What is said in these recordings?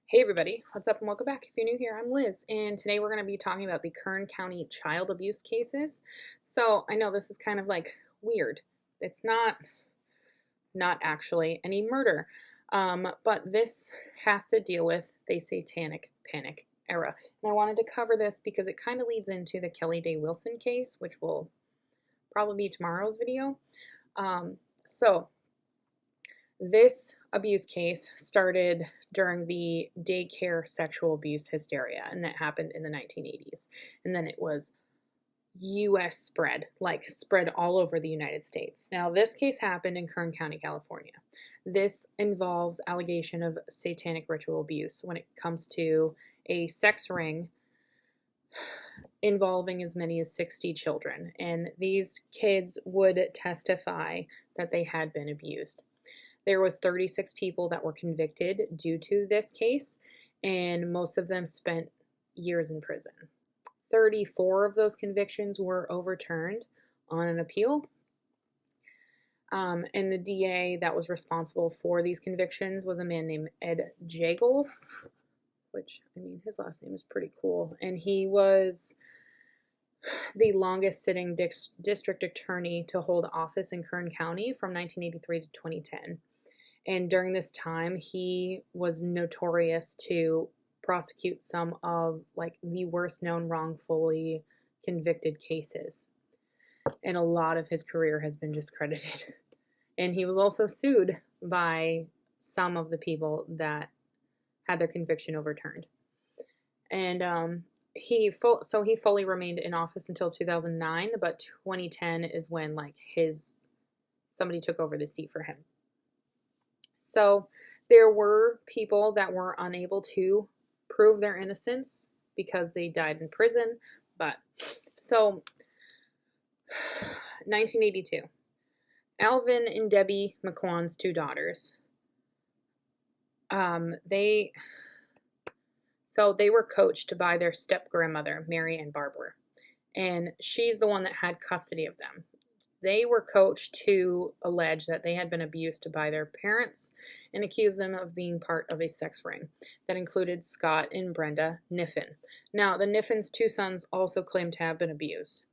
Hey everybody, what's up and welcome back. If you're new here, I'm Liz, and today we're going to be talking about the Kern County child abuse cases. So I know this is kind of like weird. It's not actually any murder, but this has to deal with the Satanic Panic era. And I wanted to cover this because it kind of leads into the Kelly Day Wilson case, which will probably be tomorrow's video. So this abuse case started during the daycare sexual abuse hysteria, and that happened in the 1980s. And then it was US spread all over the United States. Now, this case happened in Kern County, California. This involves allegation of satanic ritual abuse when it comes to a sex ring involving as many as 60 children. And these kids would testify that they had been abused. There was 36 people that were convicted due to this case, and most of them spent years in prison. 34 of those convictions were overturned on an appeal. And the DA that was responsible for these convictions was a man named Ed Jagels, which, I mean, his last name is pretty cool. And he was the longest sitting district attorney to hold office in Kern County from 1983 to 2010. And during this time, he was notorious to prosecute some of the worst known wrongfully convicted cases. And a lot of his career has been discredited. And he was also sued by some of the people that had their conviction overturned. And he fully remained in office until 2009, but 2010 is when somebody took over the seat for him. So there were people that were unable to prove their innocence because they died in prison. But so 1982, Alvin and Debbie McQuan's two daughters. They were coached by their step grandmother, Mary Ann Barber, and she's the one that had custody of them. They were coached to allege that they had been abused by their parents and accuse them of being part of a sex ring that included Scott and Brenda Niffen. Now, the Niffens' two sons also claimed to have been abused.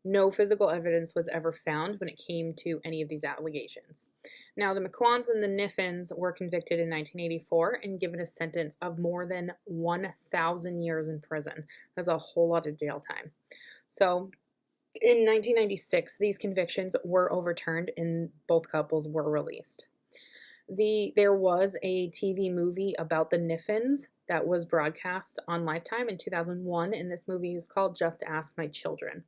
No physical evidence was ever found when it came to any of these allegations. Now, the McQuans and the Niffens were convicted in 1984 and given a sentence of more than 1,000 years in prison. That's a whole lot of jail time. So, in 1996, these convictions were overturned and both couples were released. There was a TV movie about the Niffens that was broadcast on Lifetime in 2001, and this movie is called Just Ask My Children.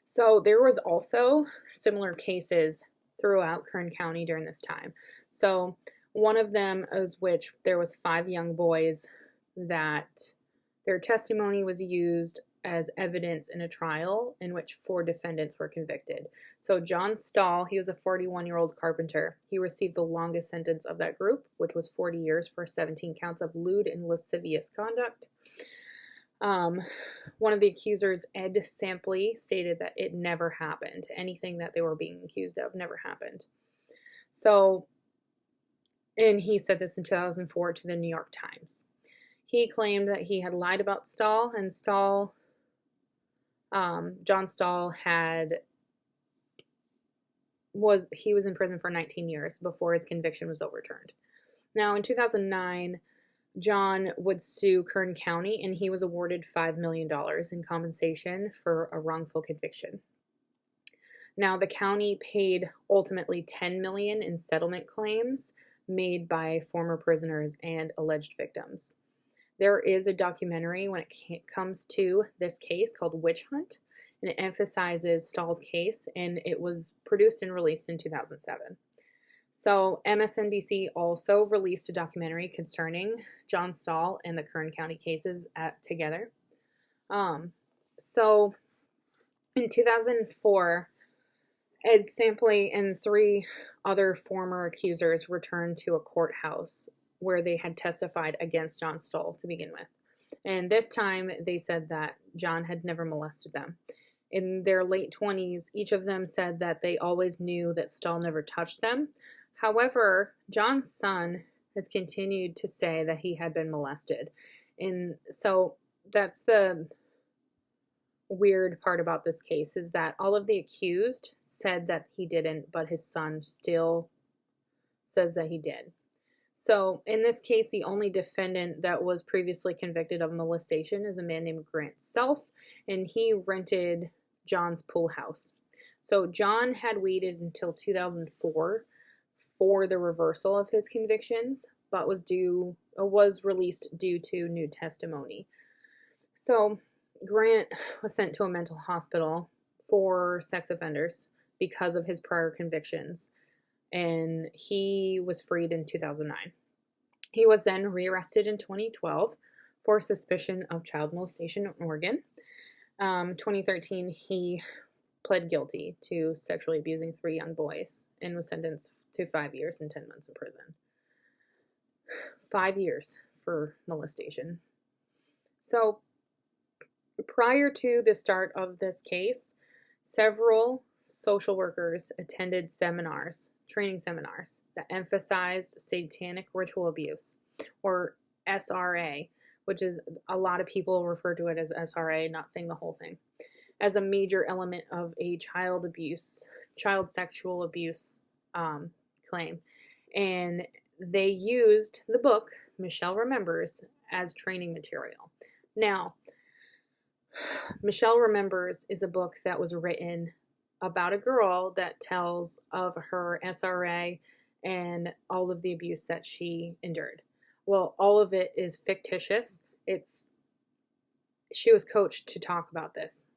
So there was also similar cases throughout Kern County during this time. So one of them is which there was 5 young boys that their testimony was used as evidence in a trial in which 4 defendants were convicted. So John Stahl, he was a 41-year-old carpenter. He received the longest sentence of that group, which was 40 years for 17 counts of lewd and lascivious conduct. One of the accusers, Ed Sampley, stated that it never happened. Anything that they were being accused of never happened. So, and he said this in 2004 to the New York Times. He claimed that he had lied about Stahl, and John Stahl was in prison for 19 years before his conviction was overturned. Now, in 2009, John would sue Kern County, and he was awarded $5 million in compensation for a wrongful conviction. Now, the county paid ultimately $10 million in settlement claims made by former prisoners and alleged victims. There is a documentary when it comes to this case called Witch Hunt, and it emphasizes Stahl's case, and it was produced and released in 2007. So MSNBC also released a documentary concerning John Stahl and the Kern County cases together. So in 2004, Ed Sampley and 3 other former accusers returned to a courthouse where they had testified against John Stahl to begin with. And this time they said that John had never molested them. In their late 20s, each of them said that they always knew that Stahl never touched them. However, John's son has continued to say that he had been molested. And so that's the weird part about this case, is that all of the accused said that he didn't, but his son still says that he did. So in this case, the only defendant that was previously convicted of molestation is a man named Grant Self, and he rented John's pool house. So John had waited until 2004 for the reversal of his convictions, but was released due to new testimony. So Grant was sent to a mental hospital for sex offenders because of his prior convictions, and he was freed in 2009. He was then rearrested in 2012 for suspicion of child molestation in Oregon. 2013, he pled guilty to sexually abusing 3 young boys and was sentenced to 5 years and 10 months in prison. 5 years for molestation. So prior to the start of this case, several social workers attended training seminars that emphasized satanic ritual abuse, or SRA, which is a lot of people refer to it as SRA, not saying the whole thing, as a major element of a child sexual abuse claim. And they used the book Michelle Remembers as training material. Now, Michelle Remembers is a book that was written about a girl that tells of her SRA and all of the abuse that she endured. Well, all of it is fictitious. She was coached to talk about this.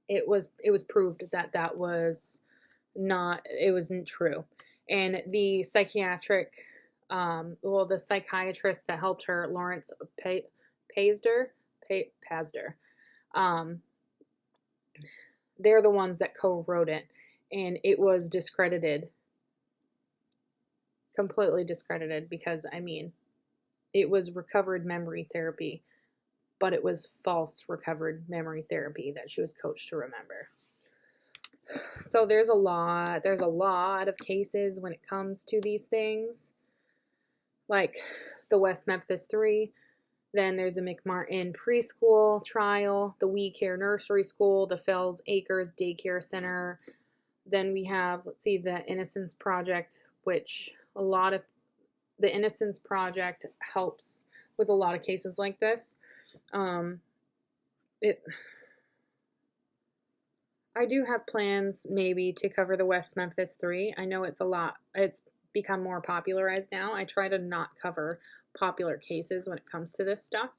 It was proved that it wasn't true. And the the psychiatrist that helped her, Lawrence Pazder, they're the ones that co-wrote it, and it was completely discredited, because, it was recovered memory therapy, but it was false recovered memory therapy that she was coached to remember. So there's a lot of cases when it comes to these things, like the West Memphis 3. Then there's the McMartin preschool trial, the We Care Nursery School, the Fells Acres Daycare Center. Then we have, the Innocence Project, which the Innocence Project helps with a lot of cases like this. I do have plans maybe to cover the West Memphis 3. I know it's become more popularized now. I try to not cover popular cases when it comes to this stuff,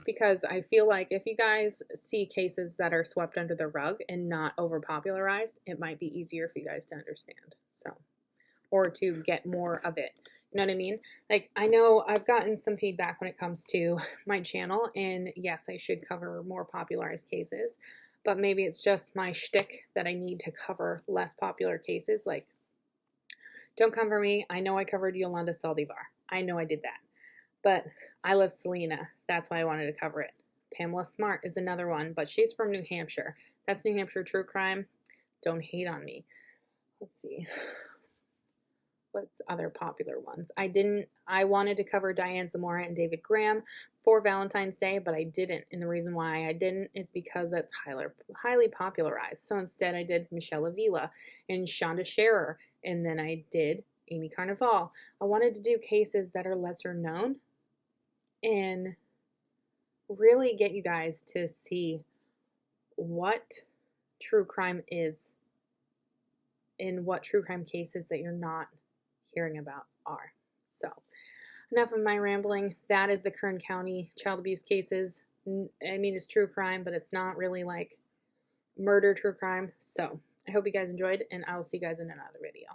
because I feel like if you guys see cases that are swept under the rug and not overpopularized, it might be easier for you guys to understand, or to get more of it. You know what I mean? Like, I know I've gotten some feedback when it comes to my channel, and yes, I should cover more popularized cases, but maybe it's just my shtick that I need to cover less popular cases. Like, don't come for me. I know I covered Yolanda Saldivar. I know I did that. But I love Selena. That's why I wanted to cover it. Pamela Smart is another one, but she's from New Hampshire. That's New Hampshire true crime. Don't hate on me. Let's see. What's other popular ones? I wanted to cover Diane Zamora and David Graham for Valentine's Day, but I didn't. And the reason why I didn't is because it's highly popularized. So instead I did Michelle Avila and Shonda Scherer, and then I did Amy Carnival. I wanted to do cases that are lesser known and really get you guys to see what true crime is and what true crime cases that you're not hearing about are. So enough of my rambling. That is the Kern County child abuse cases. It's true crime, but it's not really like murder true crime. So I hope you guys enjoyed, and I will see you guys in another video.